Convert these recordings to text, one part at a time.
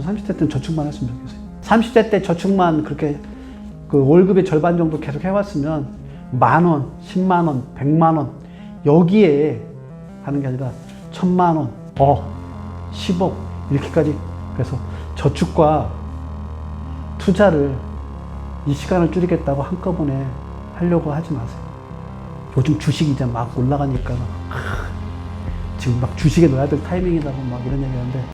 30대 때는 저축만 했으면 좋겠어요. 30대 때 저축만 그렇게 그 월급의 절반 정도 계속 해왔으면 10,000원, 100,000원, 100,000원 여기에 하는 게 아니라 1,000,000원, 10억 이렇게까지. 그래서 저축과 투자를 이 시간을 줄이겠다고 한꺼번에 하려고 하지 마세요. 요즘 주식이 이제 막 올라가니까 지금 막 주식에 넣어야 될 타이밍이라고 막 이런 얘기 하는데,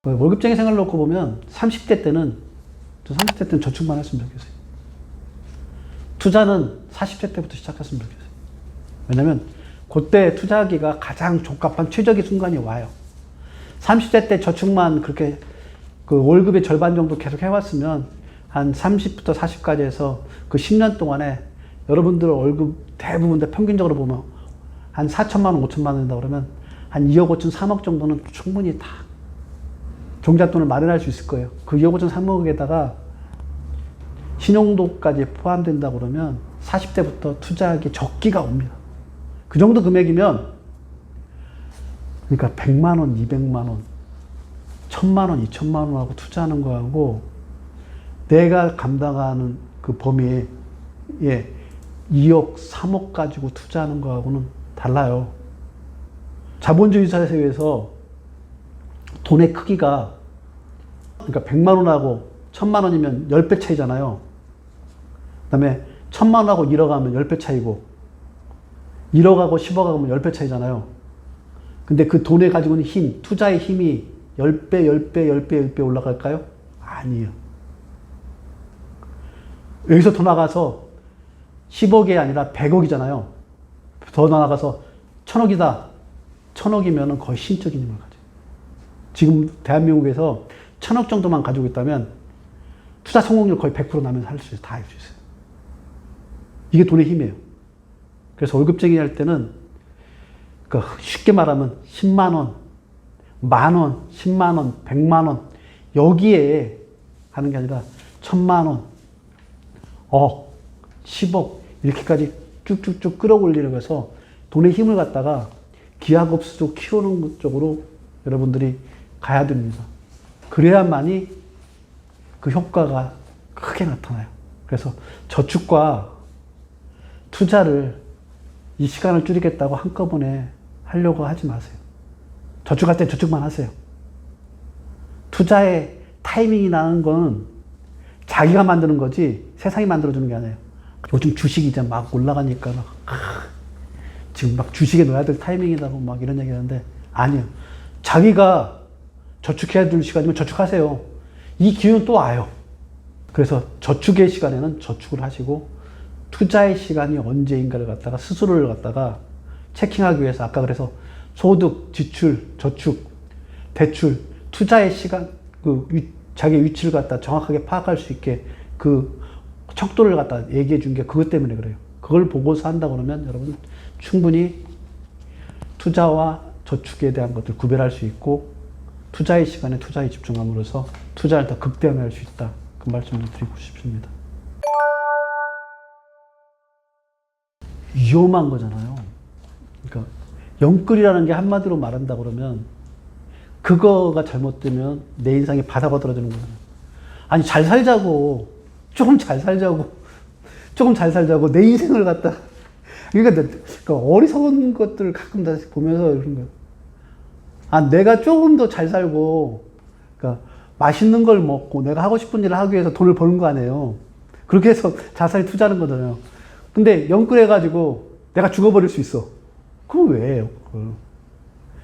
월급쟁이 생활을 놓고 보면 30대 때는 저축만 했으면 좋겠어요. 투자는 40대 때부터 시작했으면 좋겠어요. 왜냐면 그때 투자하기가 가장 적합한 최적의 순간이 와요. 30대 때 저축만 그렇게 그 월급의 절반 정도 계속 해왔으면 한 30부터 40까지 해서 그 10년 동안에 여러분들 월급 대부분 다 평균적으로 보면 한 4,000만 원, 5,000만 원 된다 그러면 한 2억 5천, 3억 정도는 충분히 다 종잣돈을 마련할 수 있을 거예요. 그 2억 5천, 3억에다가 신용도까지 포함된다 그러면 40대부터 투자하기 적기가 옵니다. 그 정도 금액이면, 그러니까 100만 원, 200만 원, 1,000만 원, 2,000만 원하고 투자하는 거하고 내가 감당하는 그 범위에 2억, 3억 가지고 투자하는 거하고는 달라요. 자본주의 사회에서 돈의 크기가, 그러니까 100만 원하고 1,000만 원이면 10배 차이잖아요. 그 다음에 1,000만 원하고 1억 하면 10배 차이고, 1억하고 10억 하면 10배 차이잖아요. 근데 그 돈에 가지고 있는 힘, 투자의 힘이 10배, 10배, 10배, 10배 올라갈까요? 아니에요. 여기서 더 나가서 10억이 아니라 100억이잖아요. 더 나가서 1,000억이다. 1,000억이면 거의 신적인 힘을 가져요. 지금 대한민국에서 1,000억 정도만 가지고 있다면 투자 성공률 거의 100% 나면서 할 수 있어요. 다 할 수 있어요. 이게 돈의 힘이에요. 그래서 월급쟁이 할 때는 쉽게 말하면 10만 원, 10,000원, 10만 원, 100만 원 여기에 하는 게 아니라 1,000만 원, 10억 이렇게까지 쭉쭉쭉 끌어올리려고 해서 돈의 힘을 갖다가 기하급수로 키우는 쪽으로 여러분들이 가야 됩니다. 그래야만이 그 효과가 크게 나타나요. 그래서 저축과 투자를 이 시간을 줄이겠다고 한꺼번에 하려고 하지 마세요. 저축할 때 저축만 하세요. 투자의 타이밍이 나는 건 자기가 만드는 거지 세상이 만들어주는 게 아니에요. 요즘 주식이 이제 막 올라가니까 지금 막 주식에 넣어야 될 타이밍이라고 막 이런 얘기 하는데, 아니에요. 자기가 저축해야 될 시간이면 저축하세요. 이 기회는 또 와요. 그래서 저축의 시간에는 저축을 하시고, 투자의 시간이 언제인가를 갖다가 스스로를 갖다가 체킹하기 위해서, 아까 그래서 소득, 지출, 저축, 대출, 투자의 시간, 자기 위치를 갖다 정확하게 파악할 수 있게 그 척도를 갖다 얘기해 준 게 그것 때문에 그래요. 그걸 보고서 한다 그러면 여러분 충분히 투자와 저축에 대한 것들 구별할 수 있고, 투자의 시간에 투자에 집중함으로써 투자를 더 극대화할 수 있다. 그 말씀을 드리고 싶습니다. 위험한 거잖아요. 그러니까 영끌이라는 게 한마디로 말한다 그러면 그거가 잘못되면 내 인생이 바다가 떨어지는 거잖아요. 아니 잘 살자고, 조금 잘 살자고 내 인생을 갖다, 그러니까 어리석은 것들을 가끔 다 보면서 이런 거예요. 내가 조금 더 잘 살고, 그러니까 맛있는 걸 먹고 내가 하고 싶은 일을 하기 위해서 돈을 버는 거 아니에요. 그렇게 해서 자산에 투자하는 거잖아요. 근데 영끌해가지고 내가 죽어버릴 수 있어. 그럼 왜 해요?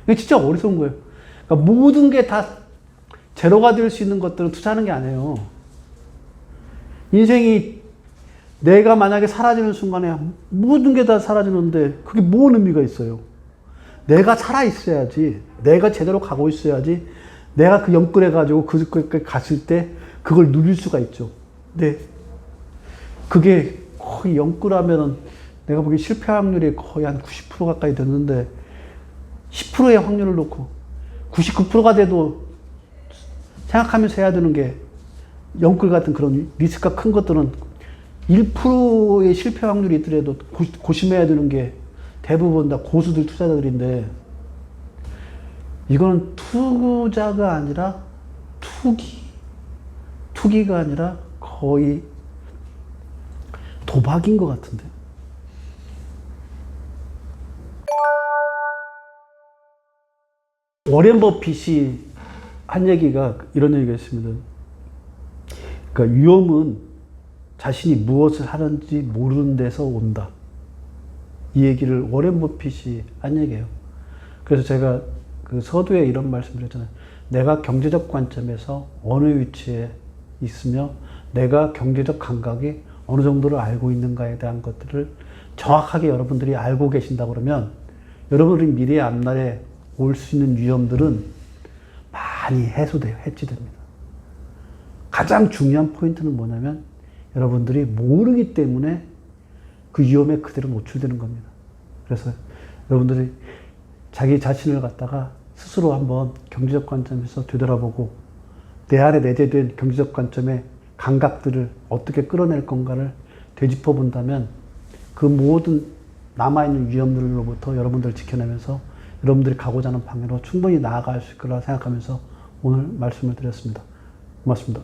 이게 진짜 어리석은 거예요. 그러니까 모든 게 다 제로가 될 수 있는 것들은 투자하는 게 아니에요. 인생이 내가 만약에 사라지는 순간에 모든 게 다 사라지는데 그게 뭔 의미가 있어요? 내가 살아있어야지, 내가 제대로 가고 있어야지, 내가 그 영끌해가지고 그까지 갔을 때 그걸 누릴 수가 있죠. 근데 그게 거의 영끌하면은 내가 보기엔 실패 확률이 거의 한 90% 가까이 됐는데 10%의 확률을 놓고 99%가 돼도 생각하면서 해야 되는 게, 영끌 같은 그런 리스크가 큰 것들은 1%의 실패 확률이 있더라도 고심해야 되는 게 대부분 다 고수들 투자자들인데 이거는 투자가 아니라 투기가 아니라 거의 도박인 것 같은데. 워렌 버핏이 한 얘기가 이런 얘기가 있습니다. 그러니까 위험은 자신이 무엇을 하는지 모르는 데서 온다. 이 얘기를 워렌 버핏이 한 얘기예요. 그래서 제가 그 서두에 이런 말씀을 드렸잖아요. 내가 경제적 관점에서 어느 위치에 있으며 내가 경제적 감각이 어느 정도를 알고 있는가에 대한 것들을 정확하게 여러분들이 알고 계신다 그러면 여러분들이 미래의 앞날에 올 수 있는 위험들은 많이 해치됩니다. 가장 중요한 포인트는 뭐냐면 여러분들이 모르기 때문에 그 위험에 그대로 노출되는 겁니다. 그래서 여러분들이 자기 자신을 갖다가 스스로 한번 경제적 관점에서 되돌아보고 내 안에 내재된 경제적 관점의 감각들을 어떻게 끌어낼 건가를 되짚어 본다면 그 모든 남아있는 위험들로부터 여러분들을 지켜내면서 여러분들이 가고자 하는 방향으로 충분히 나아갈 수 있을 거라 생각하면서 오늘 말씀을 드렸습니다. 고맙습니다.